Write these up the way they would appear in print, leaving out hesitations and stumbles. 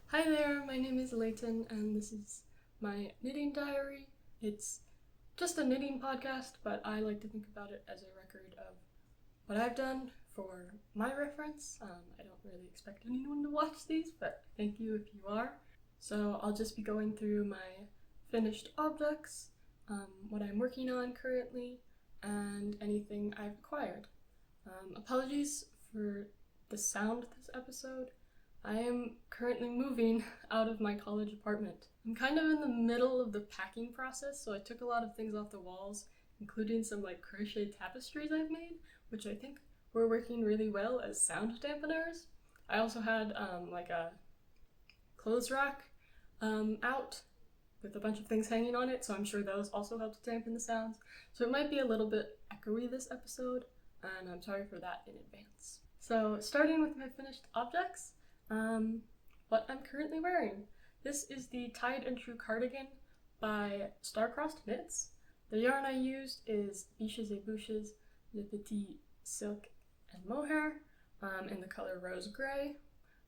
Hi there, my name is Layton and this is my knitting diary. It's just a knitting podcast, but I like to think about it as a record of what I've done for my reference. I don't really expect anyone to watch these, but thank you if you are. So I'll just be going through my finished objects, what I'm working on currently, and anything I've acquired. Apologies for the sound of this episode. I am currently moving out of my college apartment. I'm kind of in the middle of the packing process, so I took a lot of things off the walls, including some crochet tapestries I've made, which I think were working really well as sound dampeners. I also had a clothes rack out with a bunch of things hanging on it, so I'm sure those also helped dampen the sounds. So it might be a little bit echoey this episode, and I'm sorry for that in advance. So starting with my finished objects, what I'm currently wearing. This is the Tied and True cardigan by Star-Crossed Knits. The yarn I used is Biches et Bûches, le Petit silk and mohair in the color rose gray.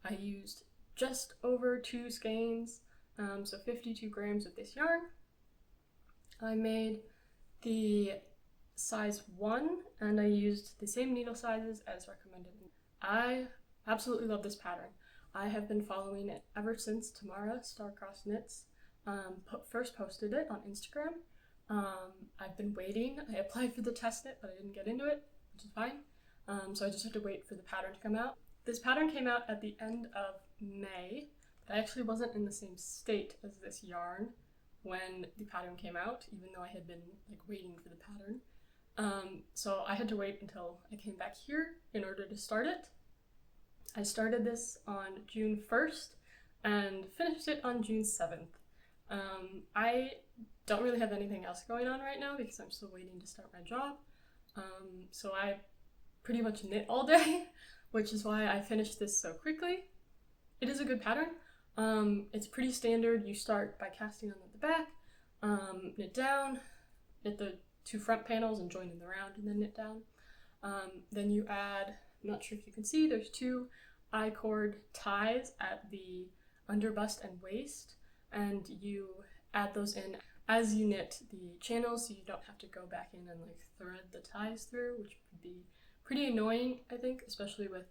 I used just over 2 skeins, so 52 grams of this yarn. I made the size 1 and I used the same needle sizes as recommended. I absolutely love this pattern. I have been following it ever since Tamara, Star-Crossed Knits, first posted it on Instagram. I've been waiting. I applied for the test knit, but I didn't get into it, which is fine. So I just have to wait for the pattern to come out. This pattern came out at the end of May, but I actually wasn't in the same state as this yarn when the pattern came out, even though I had been waiting for the pattern. So I had to wait until I came back here in order to start it. I started this on June 1st and finished it on June 7th. I don't really have anything else going on right now because I'm still waiting to start my job. So I pretty much knit all day, which is why I finished this so quickly. It is a good pattern. It's pretty standard. You start by casting on the back, knit down, knit the 2 front panels and join in the round and then knit down. Then you add, I'm not sure if you can see, there's 2 I-cord ties at the under bust and waist, and you add those in as you knit the channels so you don't have to go back in and thread the ties through, which would be pretty annoying, I think, especially with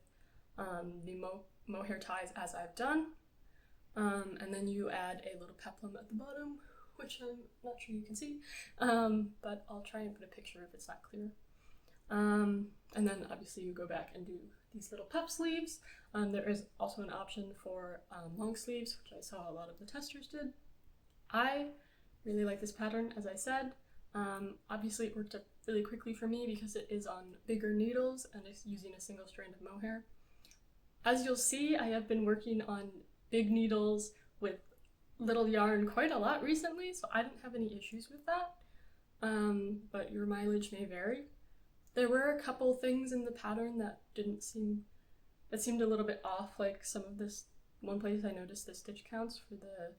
the mohair ties as I've done. And then you add a little peplum at the bottom, which I'm not sure you can see, but I'll try and put a picture if it's not clear. And then obviously you go back and do these little puff sleeves. There is also an option for long sleeves, which I saw a lot of the testers did. I really like this pattern, as I said. Obviously it worked up really quickly for me because it is on bigger needles and it's using a single strand of mohair. As you'll see, I have been working on big needles with little yarn quite a lot recently, so I didn't have any issues with that, but your mileage may vary. There were a couple things in the pattern that seemed a little bit off, like some of this, one place I noticed the stitch counts for the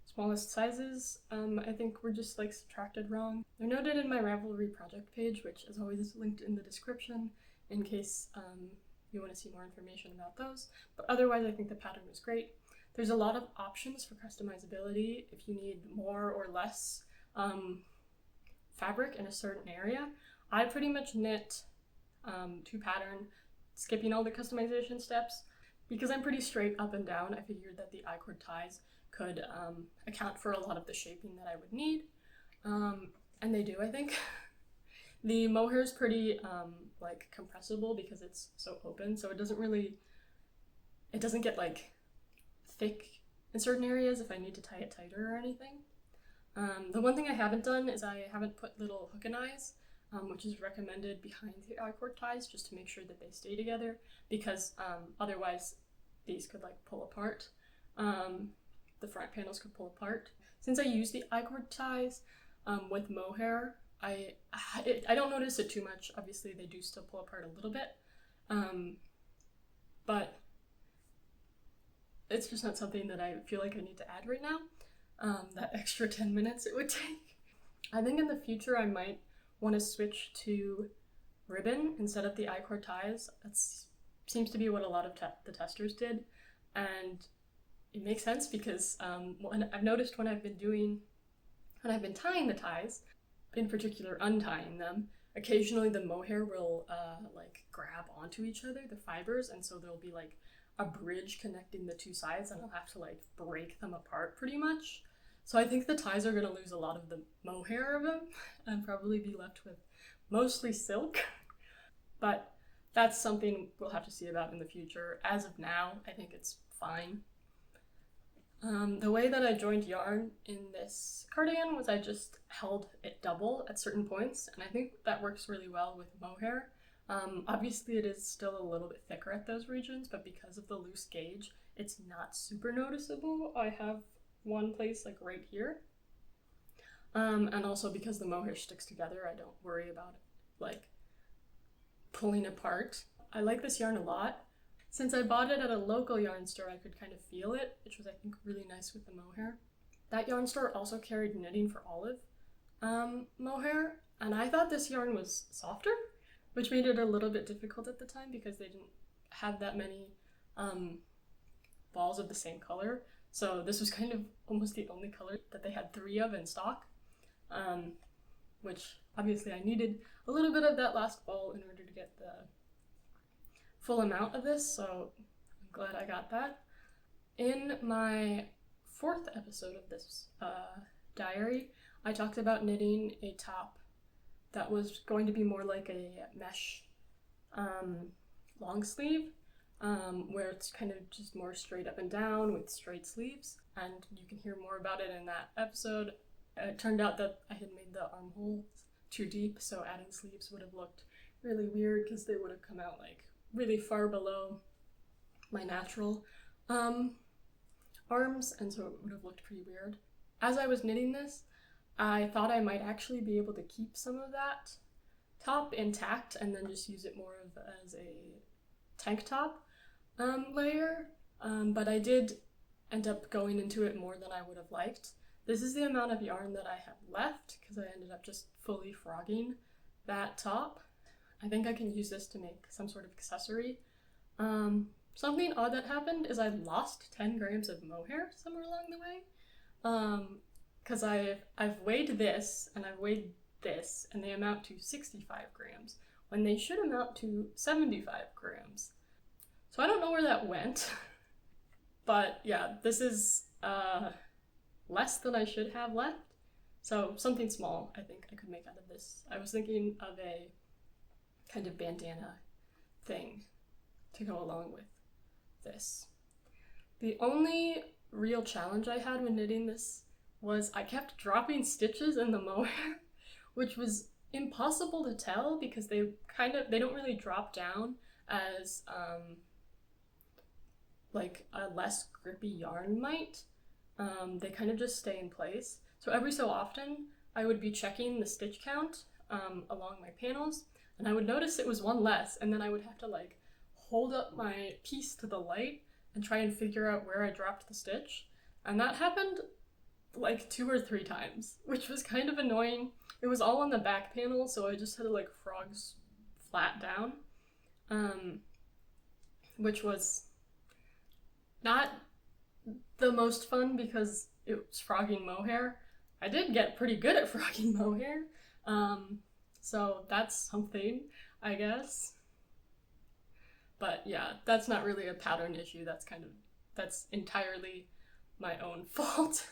smallest sizes, I think were just subtracted wrong. They're noted in my Ravelry project page, which is always linked in the description in case you want to see more information about those, but otherwise I think the pattern was great. There's a lot of options for customizability if you need more or less fabric in a certain area. I pretty much knit to pattern, skipping all the customization steps. Because I'm pretty straight up and down, I figured that the I-cord ties could account for a lot of the shaping that I would need. And they do, I think. The mohair is pretty compressible because it's so open, so it doesn't get thick in certain areas if I need to tie it tighter or anything. The one thing I haven't done is I haven't put little hook and eyes, which is recommended behind the I-cord ties just to make sure that they stay together, because otherwise these could pull apart. The front panels could pull apart. Since I use the I-cord ties with mohair, I don't notice it too much. Obviously they do still pull apart a little bit, but it's just not something that I feel like I need to add right now. That extra 10 minutes it would take. I think in the future I might want to switch to ribbon instead of the I-cord ties. seems to be what a lot of the testers did, and it makes sense because when I've noticed when I've been tying the ties, in particular untying them, occasionally the mohair will like grab onto each other, the fibers, and so there'll be like a bridge connecting the two sides, and I'll have to like break them apart pretty much. So I think the ties are gonna lose a lot of the mohair of them and probably be left with mostly silk. But that's something we'll have to see about in the future. As of now, I think it's fine. The way that I joined yarn in this cardigan was I just held it double at certain points, and I think that works really well with mohair. Obviously it is still a little bit thicker at those regions, but because of the loose gauge, it's not super noticeable. I have one place like right here. And also because the mohair sticks together, I don't worry about it like pulling apart. I like this yarn a lot. Since I bought it at a local yarn store, I could kind of feel it, which was I think really nice with the mohair. That yarn store also carried knitting for olive mohair, and I thought this yarn was softer, which made it a little bit difficult at the time because they didn't have that many balls of the same color. So this was kind of almost the only color that they had 3 of in stock, which obviously I needed a little bit of that last ball in order to get the full amount of this, so I'm glad I got that. In my 4th episode of this diary, I talked about knitting a top that was going to be more like a mesh long sleeve, where it's kind of just more straight up and down with straight sleeves, and you can hear more about it in that episode. It turned out that I had made the armholes too deep, so adding sleeves would have looked really weird because they would have come out like really far below my natural arms, and so it would have looked pretty weird. As I was knitting this, I thought I might actually be able to keep some of that top intact and then just use it more of as a tank top layer, but I did end up going into it more than I would have liked. This is the amount of yarn that I have left because I ended up just fully frogging that top. I think I can use this to make some sort of accessory. Something odd that happened is I lost 10 grams of mohair somewhere along the way. Because I've weighed this and I've weighed this, and they amount to 65 grams when they should amount to 75 grams. So I don't know where that went. But yeah, this is less than I should have left. So something small I think I could make out of this. I was thinking of a kind of bandana thing to go along with this. The only real challenge I had when knitting this was I kept dropping stitches in the mohair, which was impossible to tell because they don't really drop down as like a less grippy yarn might. They kind of just stay in place. So every so often I would be checking the stitch count along my panels, and I would notice it was one less, and then I would have to like hold up my piece to the light and try and figure out where I dropped the stitch. And that happened like 2 or 3 times, which was kind of annoying. It was all on the back panel, so I just had to like frogs flat down, which was not the most fun because it was frogging mohair. I did get pretty good at frogging mohair, so that's something, I guess. But yeah, that's not really a pattern issue. That's entirely my own fault.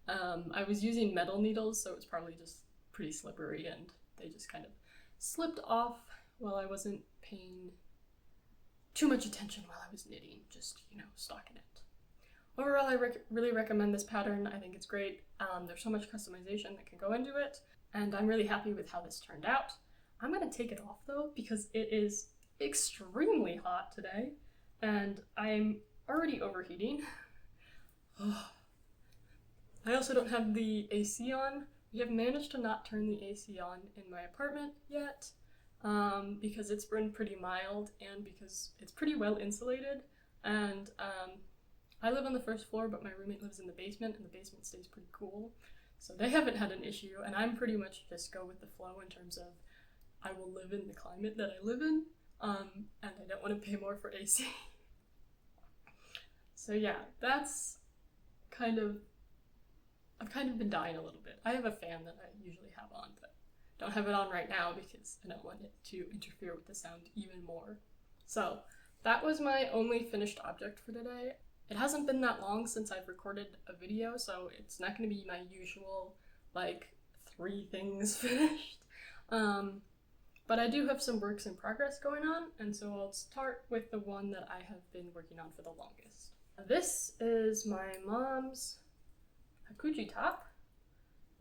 I was using metal needles, so it was probably just pretty slippery, and they just kind of slipped off while I wasn't paying too much attention while I was knitting, just, stocking it. Overall, I really recommend this pattern. I think it's great. There's so much customization that can go into it, and I'm really happy with how this turned out. I'm gonna take it off though, because it is extremely hot today, and I'm already overheating. I also don't have the AC on. We have managed to not turn the AC on in my apartment yet, because it's been pretty mild and because it's pretty well insulated, and I live on the first floor, but my roommate lives in the basement, and the basement stays pretty cool. So they haven't had an issue, and I'm pretty much just go with the flow in terms of I will live in the climate that I live in, and I don't want want to pay more for AC. So yeah, that's I've kind of been dying a little bit. I have a fan that I usually have on, but don't have it on right now because I don't want it to interfere with the sound even more. So that was my only finished object for today. It hasn't been that long since I've recorded a video, so it's not going to be my usual, like, 3 things finished. But I do have some works in progress going on, and so I'll start with the one that I have been working on for the longest. This is my mom's Hakuji top.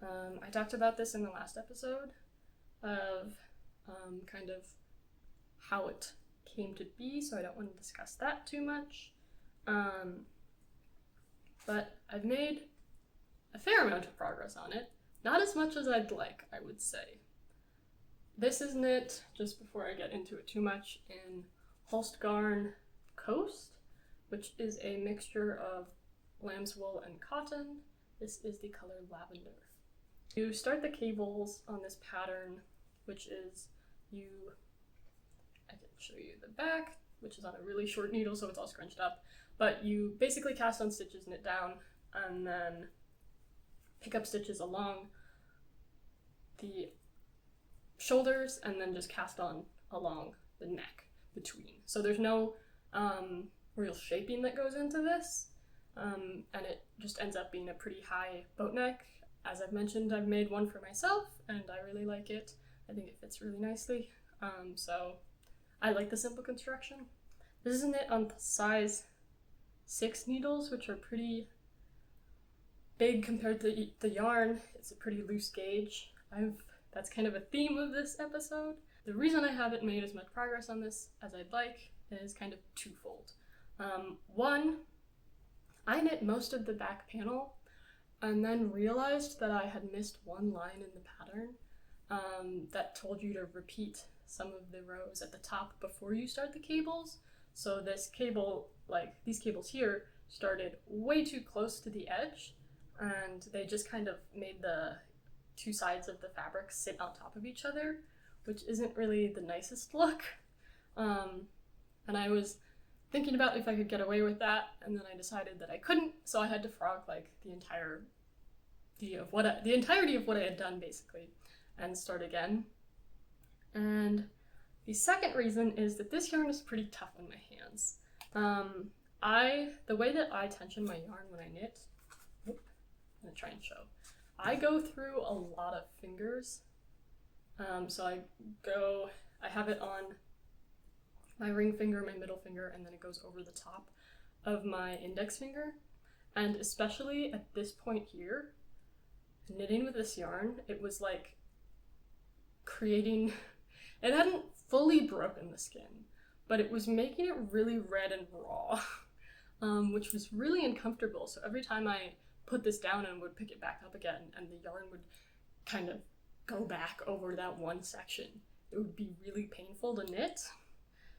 I talked about this in the last episode of kind of how it came to be, so I don't want to discuss that too much. But I've made a fair amount of progress on it. Not as much as I'd like, I would say. This is knit, just before I get into it too much, in Holst Garn Coast, which is a mixture of lamb's wool and cotton. This is the color Lavender. You start the cables on this pattern, which is I can show you the back, which is on a really short needle, so it's all scrunched up. But you basically cast on stitches, knit down, and then pick up stitches along the shoulders, and then just cast on along the neck between. So there's no real shaping that goes into this, and it just ends up being a pretty high boat neck. As I've mentioned, I've made one for myself, and I really like it. I think it fits really nicely, so I like the simple construction. This is knit on size 6 needles, which are pretty big compared to the yarn. It's a pretty loose gauge. That's kind of a theme of this episode. The reason I haven't made as much progress on this as I'd like is kind of twofold. One, I knit most of the back panel and then realized that I had missed one line in the pattern that told you to repeat some of the rows at the top before you start the cables. So this cable, like these cables here, started way too close to the edge, and they just kind of made the 2 sides of the fabric sit on top of each other, which isn't really the nicest look. And I was thinking about if I could get away with that, and then I decided that I couldn't, so I had to frog like the entirety of what I had done basically, and start again. And the second reason is that this yarn is pretty tough on my hands. The way that I tension my yarn when I knit, I'm gonna try and show. I go through a lot of fingers. So I have it on my ring finger, my middle finger, and then it goes over the top of my index finger. And especially at this point here, knitting with this yarn, it was like it hadn't fully broken the skin, but it was making it really red and raw, which was really uncomfortable. So every time I put this down and would pick it back up again, and the yarn would kind of go back over that one section, it would be really painful to knit.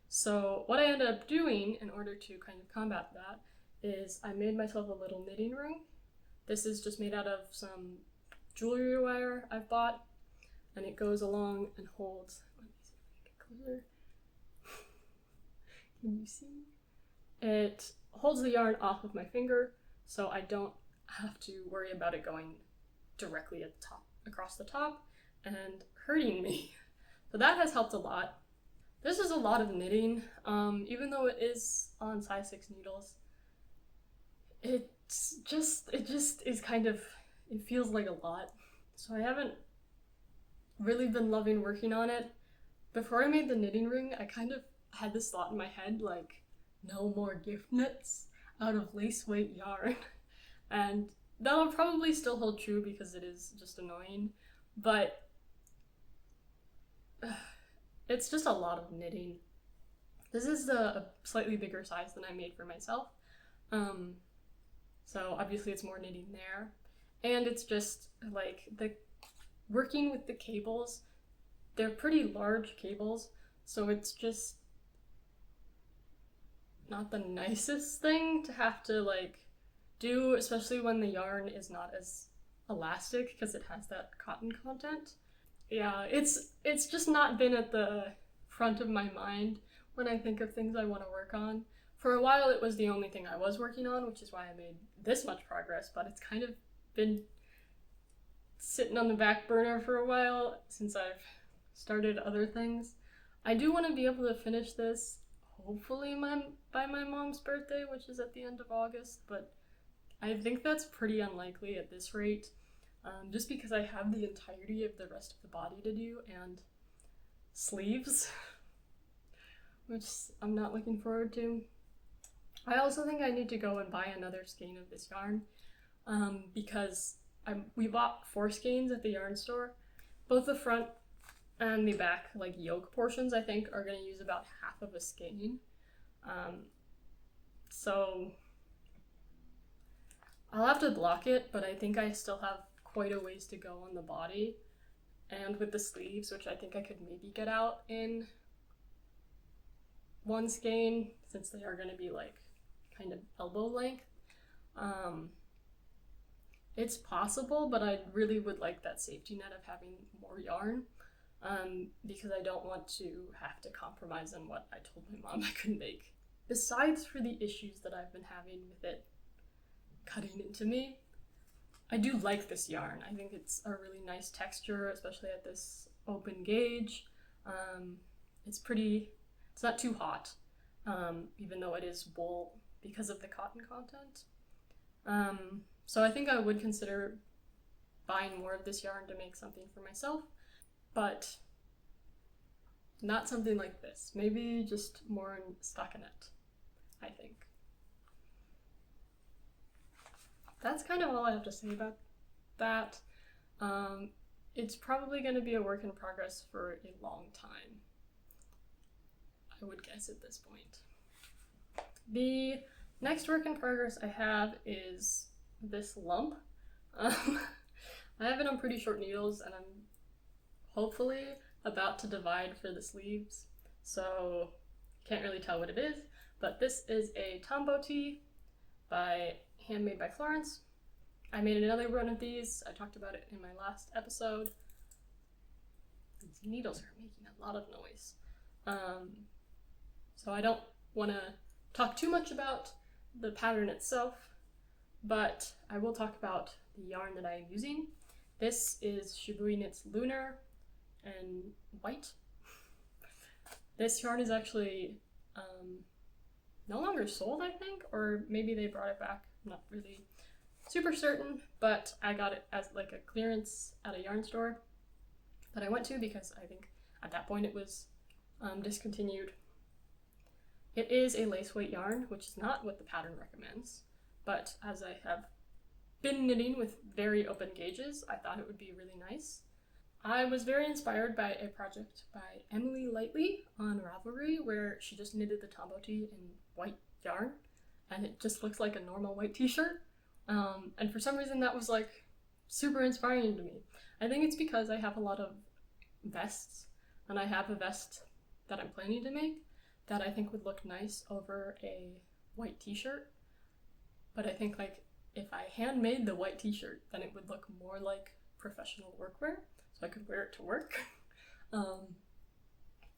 So what I ended up doing in order to kind of combat that is I made myself a little knitting ring. This is just made out of some jewelry wire I've bought, and it goes along and holds, let me see if I can get closer. Can you see? It holds the yarn off of my finger, so I don't have to worry about it going directly at the top, across the top, and hurting me. So that has helped a lot. This is a lot of knitting, even though it is on size 6 needles. It just is kind of, it feels like a lot. So I haven't really been loving working on it. Before I made the knitting ring, I kind of had this thought in my head, like, no more gift knits out of lace weight yarn. And that'll probably still hold true because it is just annoying, but it's just a lot of knitting. This is a slightly bigger size than I made for myself, so obviously it's more knitting there. And it's just like working with the cables, they're pretty large cables, so it's just not the nicest thing to have to like do, especially when the yarn is not as elastic because it has that cotton content. Yeah, it's just not been at the front of my mind when I think of things I want to work on. For a while it was the only thing I was working on, which is why I made this much progress, but it's kind of been sitting on the back burner for a while since I've started other things. I do want to be able to finish this, hopefully by my mom's birthday, which is at the end of August, but I think that's pretty unlikely at this rate, just because I have the entirety of the rest of the body to do and sleeves, which I'm not looking forward to. I also think I need to go and buy another skein of this yarn, because we bought 4 skeins at the yarn store. Both the front and the back, like, yoke portions, I think, are going to use about half of a skein. So I'll have to block it, but I think I still have quite a ways to go on the body. And with the sleeves, which I think I could maybe get out in 1 skein, since they are going to be, like, kind of elbow length. It's possible, but I really would like that safety net of having more yarn, because I don't want to have to compromise on what I told my mom I couldn't make. Besides for the issues that I've been having with it cutting into me, I do like this yarn. I think it's a really nice texture, especially at this open gauge. It's not too hot, even though it is wool because of the cotton content. So I think I would consider buying more of this yarn to make something for myself, but not something like this. Maybe just more in stockinette, I think. That's kind of all I have to say about that. It's probably going to be a work in progress for a long time, I would guess at this point. The next work in progress I have is this lump. I have it on pretty short needles, and I'm hopefully about to divide for the sleeves, so can't really tell what it is, but this is a tombow tee handmade by Florence. I made another one of these. I talked about it in my last episode. These needles are making a lot of noise. So I don't want to talk too much about the pattern itself, but I will talk about the yarn that I am using. This is Shibui Knit's Lunar and white. This yarn is actually no longer sold, I think, or maybe they brought it back. I'm not really super certain, but I got it as like a clearance at a yarn store that I went to because I think at that point it was discontinued. It is a lace weight yarn, which is not what the pattern recommends, but as I have been knitting with very open gauges, I thought it would be really nice. I was very inspired by a project by Emily Lightly on Ravelry, where she just knitted the tombow tee in white yarn, and it just looks like a normal white t-shirt. And for some reason that was like super inspiring to me. I think it's because I have a lot of vests, and I have a vest that I'm planning to make that I think would look nice over a white t-shirt. But I think like if I handmade the white t-shirt, then it would look more like professional workwear, so I could wear it to work.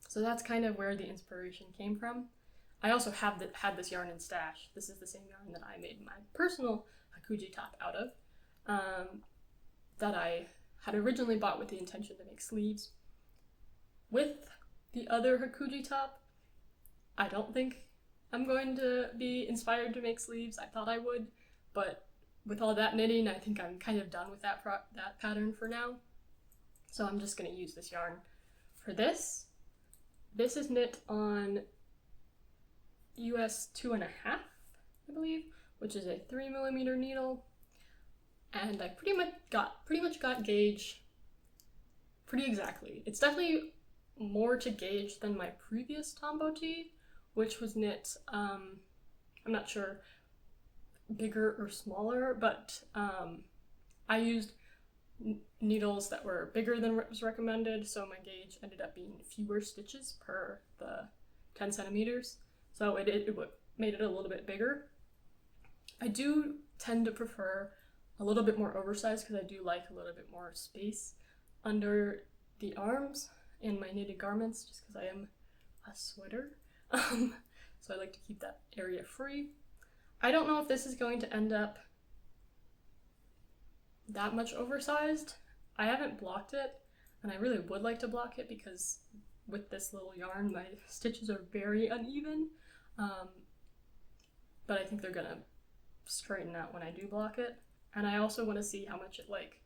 So that's kind of where the inspiration came from. I also had this yarn in stash. This is the same yarn that I made my personal Hakuji top out of, that I had originally bought with the intention to make sleeves. With the other Hakuji top, I don't think I'm going to be inspired to make sleeves. I thought I would, but with all that knitting, I think I'm kind of done with that pattern for now. So I'm just going to use this yarn for this. This is knit on US 2.5, I believe, which is a 3mm needle, and I pretty much got gauge pretty exactly. It's definitely more to gauge than my previous tombow tee, which was knit, I'm not sure, bigger or smaller, but I used needles that were bigger than what was recommended, so my gauge ended up being fewer stitches per the 10 centimeters, so it made it a little bit bigger. I do tend to prefer a little bit more oversized because I do like a little bit more space under the arms in my knitted garments, just because I am a sweater. So I like to keep that area free. I don't know if this is going to end up that much oversized. I haven't blocked it, and I really would like to block it because with this little yarn my stitches are very uneven, but I think they're gonna straighten out when I do block it. And I also want to see how much it like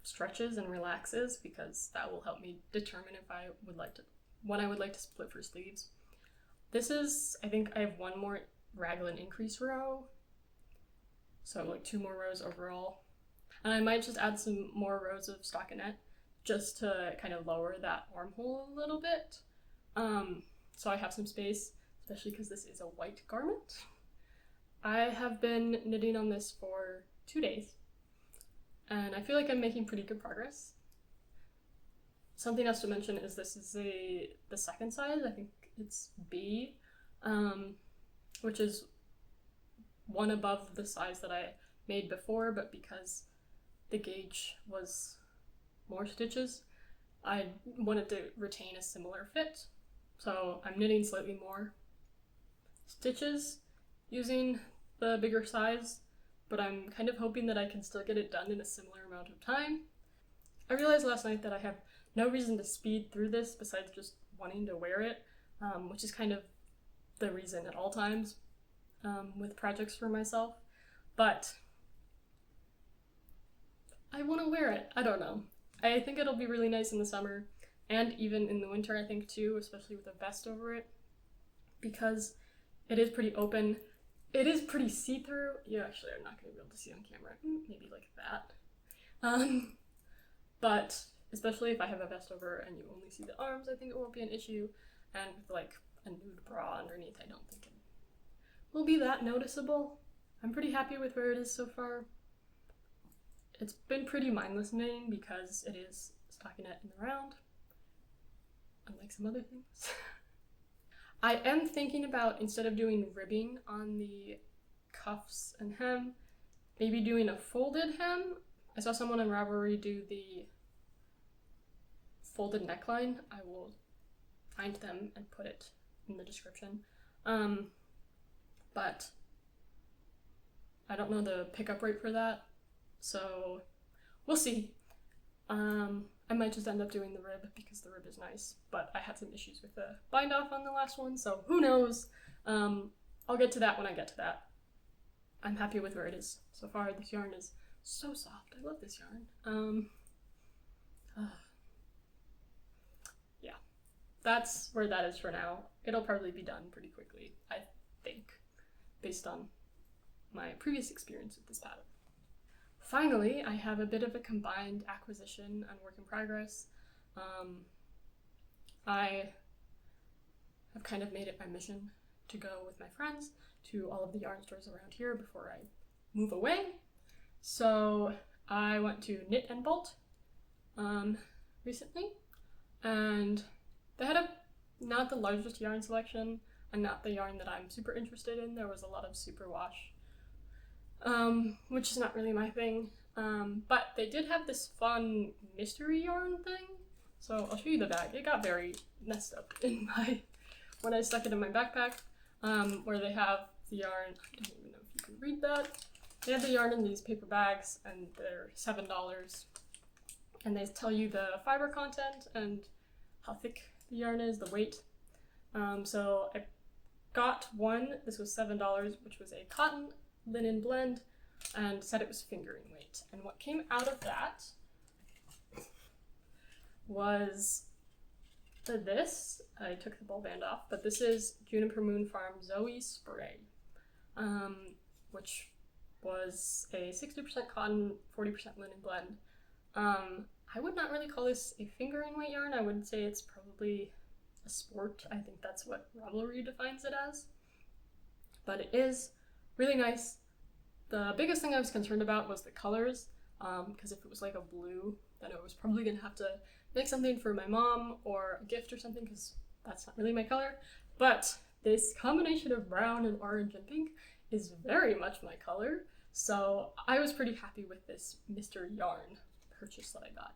stretches and relaxes, because that will help me determine if I would like to, when I would like to split for sleeves. This is, I think I have one more raglan increase row, so like 2 more rows overall. And I might just add some more rows of stockinette just to kind of lower that armhole a little bit. So I have some space, especially because this is a white garment. I have been knitting on this for 2 days, and I feel like I'm making pretty good progress. Something else to mention is this is the second size, I think it's B, which is one above the size that I made before, but because the gauge was more stitches, I wanted to retain a similar fit. So I'm knitting slightly more stitches using the bigger size, but I'm kind of hoping that I can still get it done in a similar amount of time. I realized last night that I have no reason to speed through this besides just wanting to wear it, which is kind of the reason at all times with projects for myself. But I want to wear it. I don't know. I think it'll be really nice in the summer and even in the winter, I think too, especially with a vest over it, because it is pretty open. It is pretty see-through. You actually are not going to be able to see on camera. Maybe like that. But especially if I have a vest over and you only see the arms, I think it won't be an issue. And with like a nude bra underneath, I don't think it will be that noticeable. I'm pretty happy with where it is so far. It's been pretty mindless knitting because it is stockinette in the round, unlike some other things. I am thinking about, instead of doing ribbing on the cuffs and hem, maybe doing a folded hem. I saw someone on Ravelry do the folded neckline. I will find them and put it in the description. But I don't know the pickup rate for that, so we'll see. I might just end up doing the rib because the rib is nice, but I had some issues with the bind off on the last one, so who knows. I'll get to that when I get to that. I'm happy with where it is so far. This yarn is so soft. I love this yarn. Yeah, that's where that is for now. It'll probably be done pretty quickly, I think, based on my previous experience with this pattern. Finally, I have a bit of a combined acquisition and work in progress. I have kind of made it my mission to go with my friends to all of the yarn stores around here before I move away. So I went to Knit and Bolt recently, and they had not the largest yarn selection and not the yarn that I'm super interested in. There was a lot of superwash, which is not really my thing, but they did have this fun mystery yarn thing, so I'll show you the bag. It got very messed up when I stuck it in my backpack, where they have the yarn. I don't even know if you can read that. They have the yarn in these paper bags, and they're $7, and they tell you the fiber content and how thick the yarn is, the weight. So I got one. This was $7, which was a cotton linen blend, and said it was fingering weight. And what came out of that was this. I took the ball band off, but this is Juniper Moon Farm Zooey Spray, which was a 60% cotton, 40% linen blend. I would not really call this a fingering weight yarn. I would say it's probably a sport. I think that's what Ravelry defines it as. But it is really nice. The biggest thing I was concerned about was the colors, because if it was like a blue, then I was probably gonna have to make something for my mom or a gift or something, because that's not really my color. But this combination of brown and orange and pink is very much my color, so I was pretty happy with this Mr. Yarn purchase that I got.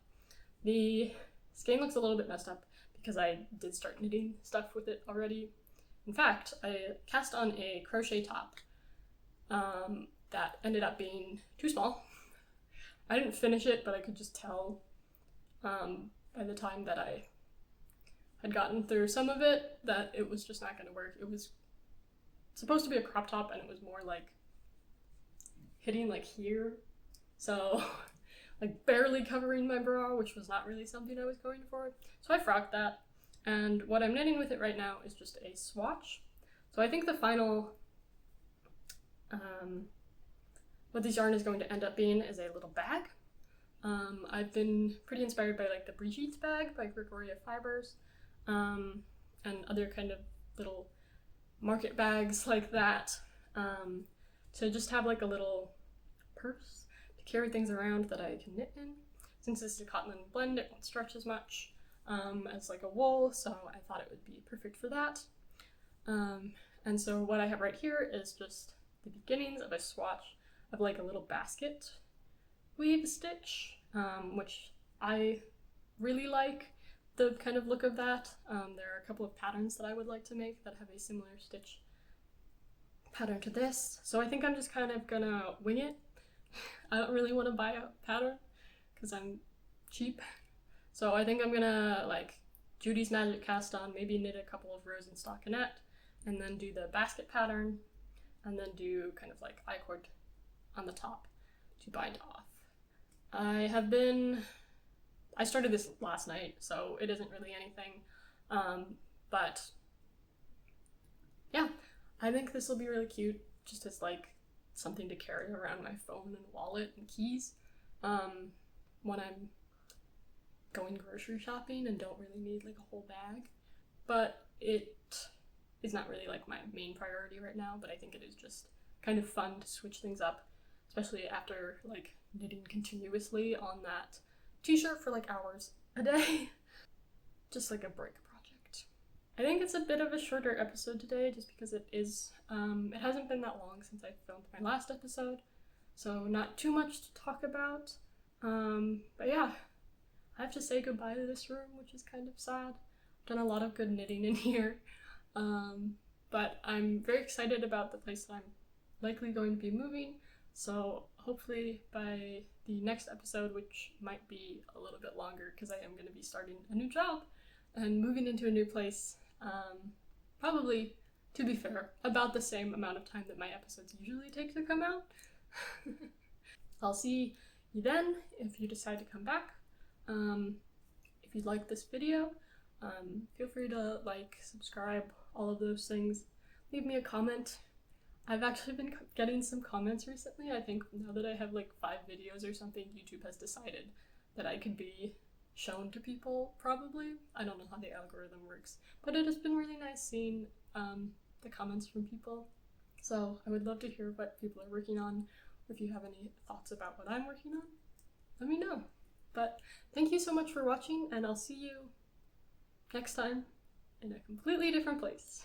The skein looks a little bit messed up because I did start knitting stuff with it already. In fact, I cast on a crochet top that ended up being too small. I didn't finish it, but I could just tell by the time that I had gotten through some of it that it was just not going to work. It was supposed to be a crop top, and it was more like hitting like here, so like barely covering my bra, which was not really something I was going for. So I frocked that, and what I'm knitting with it right now is just a swatch. So I think the final what this yarn is going to end up being is a little bag. I've been pretty inspired by like the Biches bag by Gregoria Fibers, and other kind of little market bags like that, to just have like a little purse to carry things around that I can knit in. Since this is a cotton linen blend, it won't stretch as much as like a wool, so I thought it would be perfect for that. And so what I have right here is just the beginnings of a swatch of like a little basket weave stitch, which I really like the kind of look of that. There are a couple of patterns that I would like to make that have a similar stitch pattern to this, so I think I'm just kind of gonna wing it. I don't really want to buy a pattern because I'm cheap, so I think I'm gonna like Judy's Magic cast on, maybe knit a couple of rows in stockinette, and then do the basket pattern, and then do kind of like I-cord on the top to bind off. I started this last night, so it isn't really anything, but yeah, I think this will be really cute, just as like something to carry around my phone and wallet and keys when I'm going grocery shopping and don't really need like a whole bag. But it is not really like my main priority right now, but I think it is just kind of fun to switch things up, especially after like knitting continuously on that t-shirt for like hours a day. Just like a break project. I think it's a bit of a shorter episode today just because it is, it hasn't been that long since I filmed my last episode, so not too much to talk about. But yeah, I have to say goodbye to this room, which is kind of sad. I've done a lot of good knitting in here, but I'm very excited about the place that I'm likely going to be moving, so hopefully by the next episode, which might be a little bit longer because I am going to be starting a new job and moving into a new place, probably, to be fair, about the same amount of time that my episodes usually take to come out. I'll see you then if you decide to come back. If you like this video, feel free to like, subscribe, all of those things. Leave me a comment. I've actually been getting some comments recently. I think now that I have like 5 videos or something, YouTube has decided that I could be shown to people, probably. I don't know how the algorithm works, but it has been really nice seeing the comments from people. So I would love to hear what people are working on. If you have any thoughts about what I'm working on, let me know. But thank you so much for watching, and I'll see you next time in a completely different place.